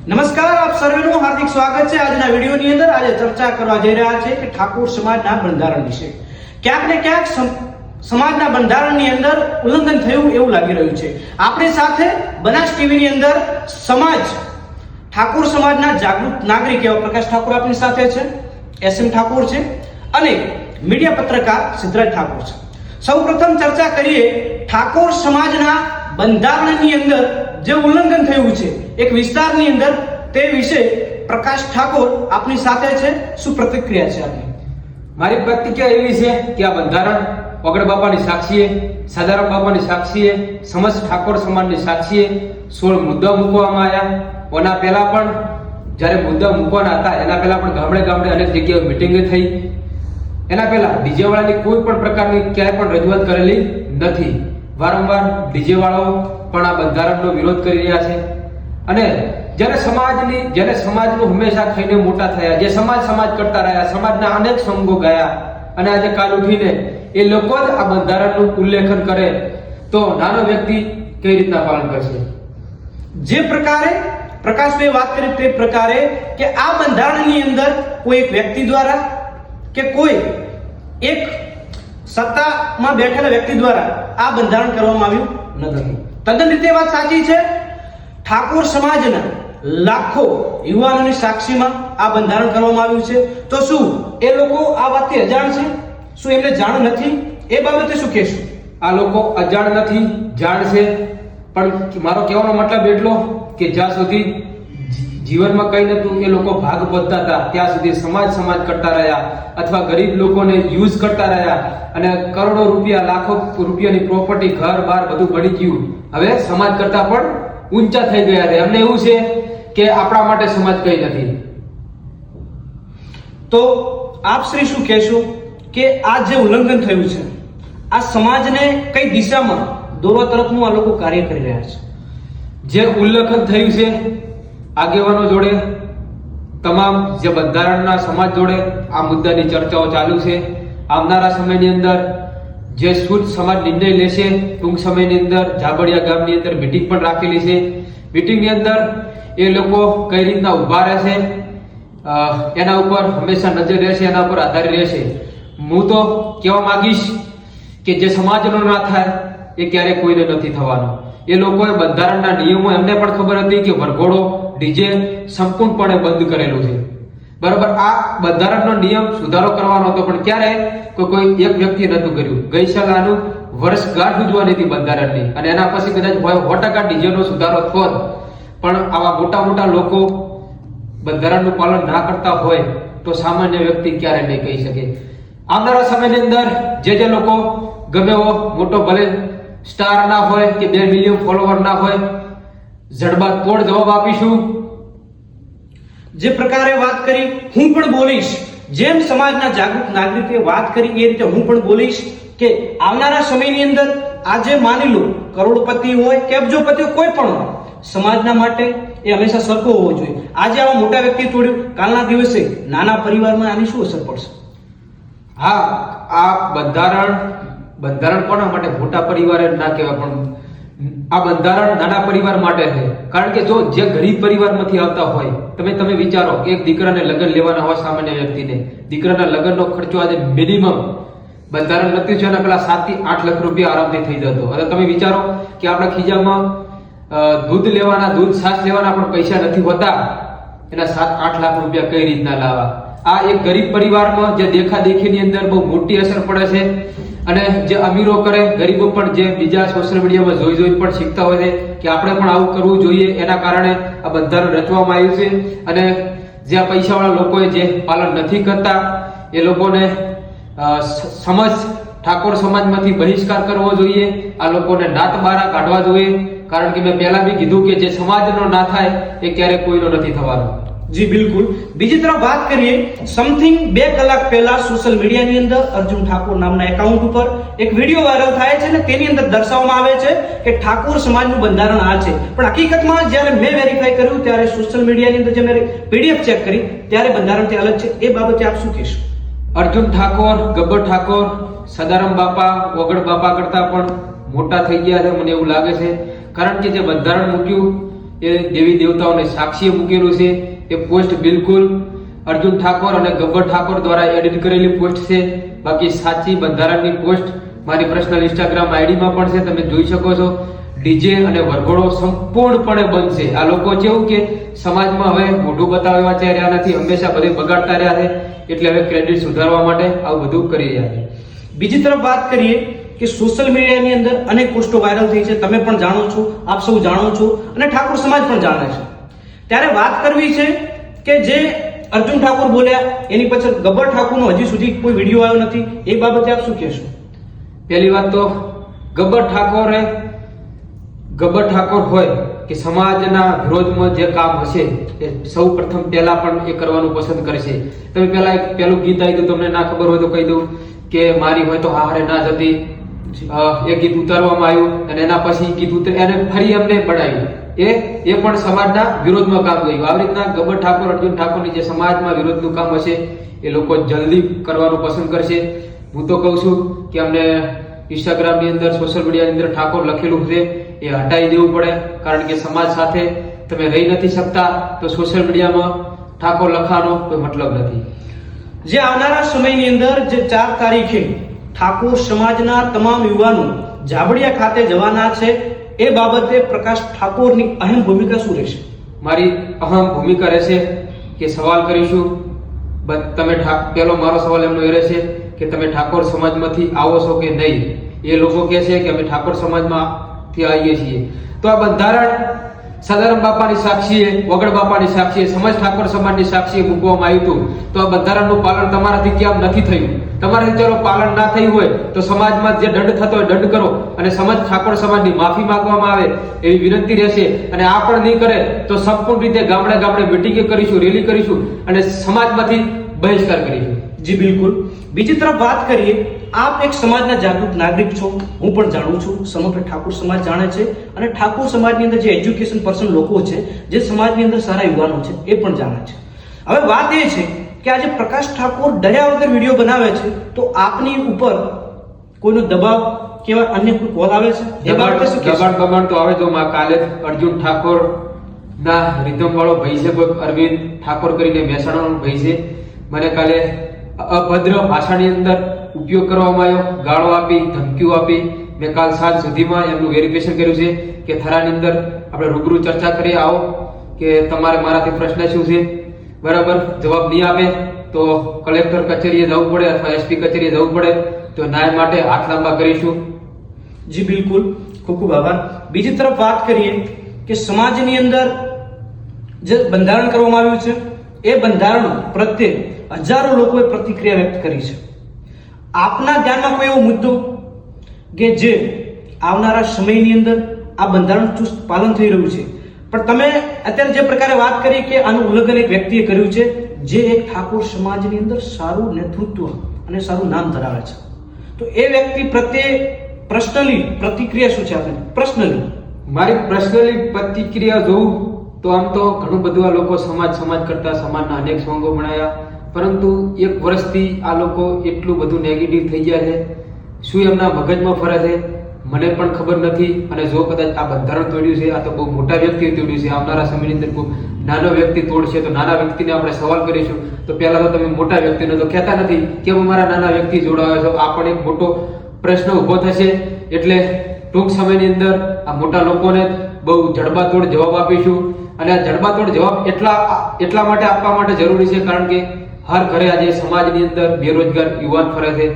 નમસ્કાર, આપ સર્વેનું હાર્દિક સ્વાગત છે આજના વિડીયોની અંદર. આજે ચર્ચા કરવા જઈ રહ્યા છે કે ઠાકોર સમાજના બંધારણ વિશે. ક્યાંક ને ક્યાંક સમાજના બંધારણની અંદર ઉલ્લંઘન થયું એવું લાગી રહ્યું છે. આપણી સાથે બનાસ ટીવીની અંદર ઠાકોર સમાજના જાગૃત નાગરિક એવા પ્રકાશ ઠાકોર આપણી સાથે છે, એસએમ ઠાકોર છે અને મીડિયા પત્રકાર સિદ્ધરાજ ઠાકોર છે. સૌપ્રથમ ચર્ચા કરીએ ઠાકોર સમાજના બંધારણની અંદર જે ઉલ્લંઘન થયું છે એક વિસ્તારની અંદર, તે વિશે પ્રકાશ ઠાકોર આપની સાથે છે. શું પ્રતિક્રિયા છે આપની? મારી પ્રતિક્રિયા એવી છે કે આ બંધારણ વગડ બાપાની સાક્ષીએ, સદારામ બાપાની સાક્ષીએ, સમસ્ત ઠાકોર સમાજની સાક્ષીએ 16 મુદ્દા મૂકવામાં આવ્યા. ઓના પહેલા પણ જ્યારે મુદ્દા મૂકવાના હતા એના પહેલા પણ ગામડે ગામડે અનેક જગ્યાએ મિટિંગ થઈ. એના પહેલા ડીજે વાળાની કોઈ પણ પ્રકારની ક્યાંય પણ રજૂઆત કરેલી નથી. વારંવાર ડીજે વાળાઓ પણ આ બંધારણનો વિરોધ કરી રહ્યા છે અને જેને સમાજનું હંમેશા ખાઈને મોટા થયા, જે સમાજ કરતા રહ્યા, સમાજના અનેક સંઘો ગયા અને આજે કાલ ઉઠીને એ લોકો જ આ બંધારણનું ઉલ્લેખન કરે તો નાનો વ્યક્તિ કઈ રીતના પાલન કરશે? જે પ્રકારે પ્રકાશભાઈ વાત કરી તે પ્રકારે કે આ બંધારણની અંદર કોઈ એક વ્યક્તિ દ્વારા કે કોઈ એક સત્તામાં બેઠેલા વ્યક્તિ દ્વારા આ બંધારણ કરવામાં આવ્યું નથી. તદ્દન રીતે વાત સાચી છે. ઠાકોર સમાજના લાખો યુવાનોની સાક્ષીમાં આ બંધારણ કરવામાં આવ્યું છે. તો શું એ લોકો આ વાતથી અજાણ છે? શું એમને જાણ નથી? એ બાબતે શું કહેશું? આ લોકો અજાણ નથી, જાણ છે. પણ મારો કહેવાનો મતલબ એટલો કે જ્યાં સુધી જીવનમાં કઈ નતું એ લોકો ભાગ પહોંચતા હતા ત્યાં સુધી સમાજ કરતા રહ્યા અથવા ગરીબ લોકોને યુઝ કરતા રહ્યા અને કરોડો રૂપિયા, લાખો રૂપિયાની પ્રોપર્ટી, ઘર બાર બધું બની ગયું. હવે સમાજ કરતા પણ ઊંચા થઈ ગયા છે. અમને એવું છે કે આપણા માટે સમાજ કઈ નથી. તો આપ શ્રી શું કહેશો કે આ જે ઉલ્લંઘન થયું છે આ સમાજને કઈ દિશામાં દોરવા તરફનું આ લોકો કાર્ય કરી રહ્યા છે? જે ઉલ્લંઘન થયું છે આગેવાનો જોડે, તમામ જે બંધારણના સમાજ જોડે આ મુદ્દાની ચર્ચાઓ ચાલુ છે. આવનારા સમયની અંદર જે શુદ્ધ સમાજ નિર્ણય લેશે, ટૂંક સમયની અંદર જાબડિયા ગામની અંદર મીટિંગ પણ રાખેલી છે. મીટિંગની અંદર એ લોકો કઈ રીતના ઊભા રહેશે એના ઉપર હંમેશા નજર રહેશે, એના ઉપર આધાર રહેશે. હું તો કહેવા માંગીશ કે જે સમાજનો ના થાય એ ક્યારેય કોઈને નથી થવાનો. એ લોકોએ બંધારણના નિયમો, એમને પણ ખબર હતી કે વરઘોડો, ડીજે સંપૂર્ણપણે બંધ કરેલું છે. બરાબર, આ બંધારણનો નિયમ સુધારો કરવાનો હતો પણ ક્યારે કોઈ એક વ્યક્તિએ નતું કર્યું. ગઈ સાલ આનું વર્ષગાંઠ ઉજવાની હતી બંધારણની અને એના પછી કદાચ 100% ડીજેનો સુધારો થોત. પણ આવા મોટા લોકો બંધારણનું પાલન ના કરતા હોય તો સામાન્ય વ્યક્તિ ક્યારે નહીં કહી શકે. આવનારા સમયની અંદર જે લોકો ગમે એવો મોટો, ભલે સ્ટાર ના હોય કે 2 મિલિયન ફોલોવર ના હોય, જડબાતોડ જવાબ આપીશું. જે પ્રકારે વાત કરી હું પણ બોલીશ, જેમ સમાજના જાગૃત નાગરિકે વાત કરી એ રીતે હું પણ બોલીશ કે આવનારા સમયની અંદર આજે માની લો કરોડપતિ હોય કે અબજોપતિ હોય, કોઈ પણ હોય, સમાજના માટે એ હંમેશા સરખો હોવો જોઈએ. આજે આવા મોટા વ્યક્તિ તોડ્યું, કાલના દિવસે નાના પરિવારમાં આની શું અસર પડશે? હા, આ બંધારણ કોના માટે? મોટા પરિવારે ના કહેવાય, પણ આ બંધારણ નાના પરિવાર માટે છે. કારણ કે જો જે ગરીબ પરિવારમાંથી આવતા હોય, તમે વિચારો એક દીકરાને લગ્ન લેવાના હોય, સામાન્ય વ્યક્તિને દીકરાના લગ્નનો ખર્ચો આજે મિનિમમ બંધારણ નથી છે પેલા 7 થી 8 લાખ રૂપિયા આરામથી થઈ જતો. હવે તમે વિચારો કે આપણા ખીજામાં દૂધ છાશ લેવાના પણ પૈસા નથી હોતા, એના 7-8 લાખ રૂપિયા કઈ રીતના લાવવા? આ એક ગરીબ પરિવારમાં જે દેખાદેખીની અંદર બહુ મોટી અસર પડે છે અને જે અમીરો કરે, ગરીબો પણ જે બીજા સોશિયલ મીડિયામાં જોઈ પણ શીખતા હોય છે કે આપણે પણ આવું કરવું જોઈએ. એના કારણે આ બંધારણ રચવામાં આવ્યું છે અને જે આ પૈસાવાળા લોકોએ જે પાલન નથી કરતા એ લોકોને ઠાકોર સમાજમાંથી બહિષ્કાર કરવો જોઈએ. આ લોકોને નાત બારા કાઢવા જોઈએ. કારણ કે મેં પહેલા બી કીધું કે જે સમાજનો ના થાય એ ક્યારે કોઈનો નથી થવાનો. જી બિલકુલ. બીજી તરફ વાત કરીએ, સમથિંગ 2 કલાક પહેલા સોશિયલ મીડિયાની અંદર અર્જુન ઠાકોર નામના એકાઉન્ટ ઉપર એક વિડીયો વાયરલ થાય છે અને તેની અંદર દર્શાવવામાં આવે છે કે ઠાકોર સમાજનું બંધારણ આ છે. પણ હકીકતમાં જ્યારે મેં વેરીફાઈ કર્યું ત્યારે સોશિયલ મીડિયાની અંદર જે મેં પીડીએફ ચેક કરી ત્યારે બંધારણથી અલગ છે. એ બાબતે આપ શું કહેશો? અર્જુન ઠાકોર, ગબ્બર ઠાકોર, સદારામ બાપા, વગડ બાપા કરતા પણ મોટા થઈ ગયા છે મને એવું લાગે છે. કારણ કે જે બંધારણ મૂક્યું એ દેવી દેવતાઓને સાક્ષીએ મૂકેલું છે. એ પોસ્ટ બિલકુલ અર્જુન ઠાકોર અને ગબ્બર ઠાકોર દ્વારા એડિટ કરેલી પોસ્ટ છે. બાકી સાચી બંધારણની પોસ્ટ મારી પર્સનલ ઇન્સ્ટાગ્રામ આઈડીમાં પણ છે, તમે જોઈ શકો છો. ડીજે અને વરઘોડો સંપૂર્ણપણે બંધ છે. આ લોકો કેવું કે સમાજમાં હવે મોઢું બતાવવા ચાહી રહ્યા નથી, હંમેશા બધે બગાડતા રહ્યા છે, એટલે હવે ક્રેડિટ સુધારવા માટે આવું બધું કરી રહ્યા છે. બીજી તરફ વાત કરીએ કે સોશિયલ મીડિયાની અંદર અનેક પોસ્ટો વાયરલ થઈ છે, તમે પણ જાણો છો, આપ સૌ જાણો છો અને ઠાકોર સમાજ પણ જાણે છે. ત્યારે વાત કરવી છે કે જે અર્જુન ઠાકોર બોલ્યા એની પાછળ ગબ્બર ઠાકોરનો હજી સુધી કોઈ વિડીયો આવ્યો નથી, એ બાબતે આપ શું કહેશો? પહેલી વાત તો ગબ્બર ઠાકોર હોય કે સમાજના વિરોધમાં જે કામ હશે એ સૌ પ્રથમ પહેલા પણ એ કરવાનું પસંદ કરશે. તમે પહેલું ગીત આવ્યું તમને ના ખબર હોય તો કહી દઉં કે મારી હોય તો હારે ના જતી, એ ગીત ઉતારવામાં આવ્યું અને એના પછી ગીત એને ફરી એમને બનાવ્યું. એ પણ સમાજના વિરોધમાં કામ કર્યું. આવી રીતના ગબ્બર ઠાકોર અર્જુન ઠાકોરની જે સમાજમાં વિરોધનું કામ હશે એ લોકો જલ્દી કરવાનું પસંદ કરશે. હું તો કહું છું કે અમને ઇન્સ્ટાગ્રામની અંદર સોશિયલ મીડિયાની અંદર ઠાકોર લખેલું છે એ હટાવી દેવું પડે, કારણ કે સમાજ સાથે તમે રહી નથી શકતા તો સોશિયલ મીડિયામાં ઠાકોર લખવાનો કોઈ મતલબ નથી. જે આવનારા સમયની અંદર જે 4 તારીખે ઠાકોર સમાજના તમામ યુવાનો જાબડિયા ખાતે જવાના છે, એ બાબતે પ્રકાશ ઠાકોરની અહમ ભૂમિકા શું રહેશે? મારી અહમ ભૂમિકા રહેશે કે સવાલ કરીશું. તમે પહેલો મારો સવાલ એમનો એ રહેશે કે તમે ઠાકોર સમાજમાંથી આવો છો કે નહીં. એ લોકો કહે છે કે અમે ઠાકોર સમાજમાંથી આવીએ છીએ. તો આ બંધારણ સદારામ બાપાની સાક્ષીએ, વગડ બાપાની સાક્ષીએ, સમાજ ઠાકોર સમાજની સાક્ષીએ મૂકવામાં આવ્યું હતું. તો આ બંધારણનું પાલન તમારાથી કેમ નથી થયું? તમારાથી ચાલો પાલન ના થયું હોય તો સમાજમાં જે દંડ થતો હોય દંડ કરો અને સમાજ ઠાકોર સમાજની માફી માંગવામાં આવે એવી વિનંતી રહેશે. અને આ પણ નહીં કરે તો સંપૂર્ણ રીતે ગામડે ગામડે મિટિંગ કરીશું, રેલી કરીશું અને સમાજમાંથી બહિષ્કાર કરીશું. જી બિલકુલ. બીજી તરફ વાત કરીએ, આપ એક સમાજના જાગૃત નાગરિક છો, હું પણ જાણું છું, સમગ્ર ઠાકોર સમાજ જાણે છે અને ઠાકોર સમાજની અંદર જે એજ્યુકેશન પર્સન લોકો છે, જે સમાજની અંદર સારા યુવાનો છે, એ પણ જાણે છે. હવે વાત એ છે કે આજે પ્રકાશ ઠાકોર ડર્યા વગર વિડીયો બનાવે છે, તો આપની ઉપર કોઈનો દબાવ કે અન્ય કોઈ કોલ આવે છે? એ બાબતે શું કહેશો? દબાણ તો આવે. જો કાલે અર્જુન ઠાકોર ના રિધમ વાળો ભાઈ છે, કોઈ અરવિંદ ઠાકોર કરીને મહેસાણાનો ભાઈ છે, મને કાલે અભદ્ર ભાષાની અંદર ઉપયોગ કરવામાં આવ્યો, ગાળો આપી, ધમકીઓ આપી. મેં કાલ સાંજ સુધીમાં એમનું વેરિફિકેશન કર્યું છે કે થરાની અંદર આપણે રૂબરૂ ચર્ચા કરીએ, આવો કે તમારે મારાથી પ્રશ્ન શું છે. બરાબર, જવાબ નહીં આપે તો કલેક્ટર કચેરીએ જવું પડે અથવા એસપી કચેરીએ જવું પડે, તો ન્યાય માટે હાથ લાંબા કરીશું. જી બિલકુલ, ખૂબ ખૂબ આભાર. બીજી તરફ વાત કરીએ કે સમાજની અંદર જે બંધારણ કરવામાં આવ્યું છે, એ બંધારણ પ્રત્યે હજારો લોકોએ પ્રતિક્રિયા વ્યક્ત કરી છે. આપના ધ્યાનમાં કોઈ એવો મુદ્દો કે જે આવનારા સમયની અંદર આ બંધારણ ચુસ્ત પાલન થઈ રહ્યું છે, પણ તમે અત્યારે જે પ્રકારે વાત કરી કે આનું ઉલ્લંઘન એક વ્યક્તિએ કર્યું છે, જે એક ઠાકોર સમાજની અંદર સારું નેતૃત્વ અને સારું નામ ધરાવે છે, તો એ વ્યક્તિ પ્રત્યે પર્સનલી પ્રતિક્રિયા શું છે આપની? પર્સનલી મારી પર્સનલી પ્રતિક્રિયા જોઉં તો આમ તો ઘણું બધું આ લોકો સમાજ કરતા સમાજના અનેક સોંગો બનાવ્યા, પરંતુ 1 વર્ષથી આ લોકો એટલું બધું નેગેટિવ થઈ ગયા છે. શું એમના મગજમાં ફરે છે મને પણ ખબર નથી. અને જો કદાચ આ બંધારણ તોડ્યું છે, આ તો બહુ મોટા વ્યક્તિએ તોડ્યું છે. આવનારા સમયની અંદર કોઈ નાનો વ્યક્તિ તોડશે તો નાના વ્યક્તિને આપણે સવાલ કરીશું તો પહેલા તો તમે મોટા વ્યક્તિને તો કહેતા નથી કે અમારા નાના વ્યક્તિ જોડાવે છો. આ પણ એક મોટો પ્રશ્ન ઊભો થશે. એટલે ટૂંક સમયની અંદર આ મોટા લોકોને બહુ જડબાતોડ જવાબ આપીશું. અને આ જડબાતોડ જવાબ એટલા માટે આપવા માટે જરૂરી છે કારણ કે હર ઘરે આજે સમાજની અંદર બેરોજગાર યુવાન ફરે છે,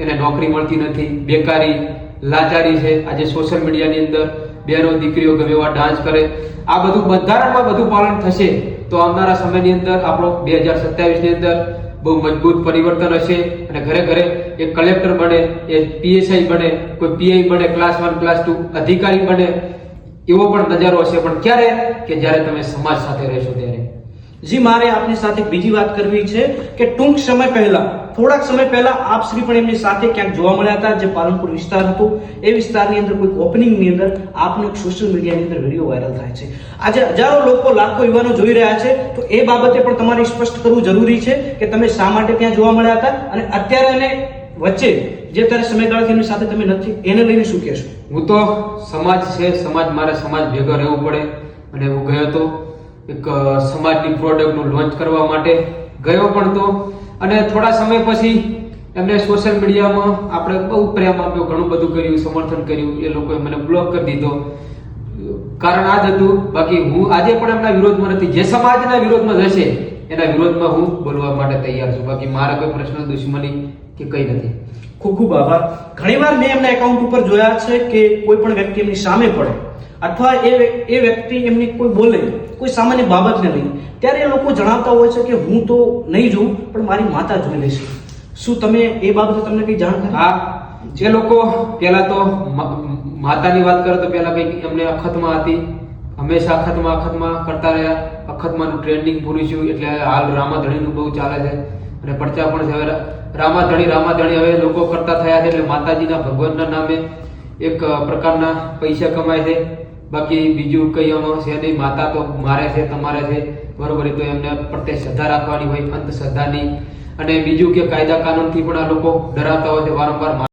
એને નોકરી મળતી નથી, બેકારી, લાચારી છે. આજે સોશિયલ મીડિયાની અંદર બહેનો દીકરીઓ ગમે એવા ડાન્સ કરે. આ બધું બંધારણમાં બધું પાલન થશે તો આવનારા સમયની અંદર આપણો 2027 ની અંદર બહુ મજબૂત પરિવર્તન હશે અને ઘરે ઘરે એક કલેક્ટર બને, એક પીએસઆઈ બને, કોઈ પીઆઈ બને, ક્લાસ 1 ક્લાસ 2 અધિકારી બને, એવો પણ નજારો હશે. પણ ક્યારે? કે જ્યારે તમે સમાજ સાથે રહેશો ત્યારે. જી, મારે આપની સાથે બીજી વાત કરવી છે કે ટૂંક સમય પહેલા, થોડાક સમય પહેલા આપ શ્રી પણ એમની સાથે ક્યાંક જોવા મળ્યા હતા. જે પાલનપુર વિસ્તાર હતો, એ વિસ્તારની અંદર કોઈ ઓપનિંગની અંદર આપનો એક સોશિયલ મીડિયાની અંદર વિડીયો વાયરલ થાય છે. આજે હજારો લોકો, લાખો યુવાનો જોઈ રહ્યા છે, તો એ બાબતે પણ તમારે સ્પષ્ટ કરવું જરૂરી છે કે તમે શા માટે ત્યાં જોવા મળ્યા હતા અને અત્યારે એને વચ્ચે જે અત્યારે સમયગાળાથી એમની સાથે તમે નથી, એને લઈને શું કહેશો? હું તો સમાજ છે, મારે સમાજ ભેગો રહેવું પડે. અને હું ગયો હતો એક સમાજની પ્રોડક્ટનું લોન્ચ કરવા માટે ગયો પણ તો, અને થોડા સમય પછી એમને સોશિયલ મીડિયામાં આપણે બહુ પ્રેમ આપ્યો, ઘણું બધું કર્યું, સમર્થન કર્યું, એ લોકોએ મને બ્લોક કરી દીધો. કારણ આ જ હતું. બાકી હું આજે પણ એમના વિરોધમાં નથી. જે સમાજના વિરોધમાં જશે એના વિરોધમાં હું બોલવા માટે તૈયાર છું. બાકી મારા કોઈ પર્સનલ દુશ્મની કે કઈ નથી. ખૂબ ખૂબ આભાર. ઘણીવાર મેં એમના એકાઉન્ટ ઉપર જોયા છે કે કોઈ પણ વ્યક્તિ એમની સામે પડે અથવા એ વ્યક્તિ એમની કોઈ બોલે કોઈ સામાન્ય બાબતને લઈને, ત્યારે એ લોકો જણાવતા હોય છે કે હું તો નહીં જોઉં પણ મારી માતા જોઈ લેશે. શું તમે એ બાબતે તમને કઈ જાણ કરી? હા, જે લોકો પહેલા તો માતાની વાત કરે તો પહેલા કઈક એમને અખતમાં હતી, હંમેશા અખતમાં કરતા રહ્યા. અખતમાનું ટ્રેન્ડિંગ પૂરું થયું એટલે હાલ રામાધણીનું બહુ ચાલે છે અને પડચા પણ છે. હવે રામાધણી હવે લોકો કરતા થયા છે એટલે માતાજીના ભગવાનના નામે એક પ્રકારના પૈસા કમાય છે. બાકી બીજું કઈ આમાં છે નહીં. માતા તો મારે છે, તમારે છે, બરોબર, એ તો એમને પ્રત્યે શ્રદ્ધા રાખવાની હોય, અંધશ્રદ્ધાની. અને બીજું કે કાયદા કાનૂનથી પણ આ લોકો ડરાવતા હોય છે વારંવાર.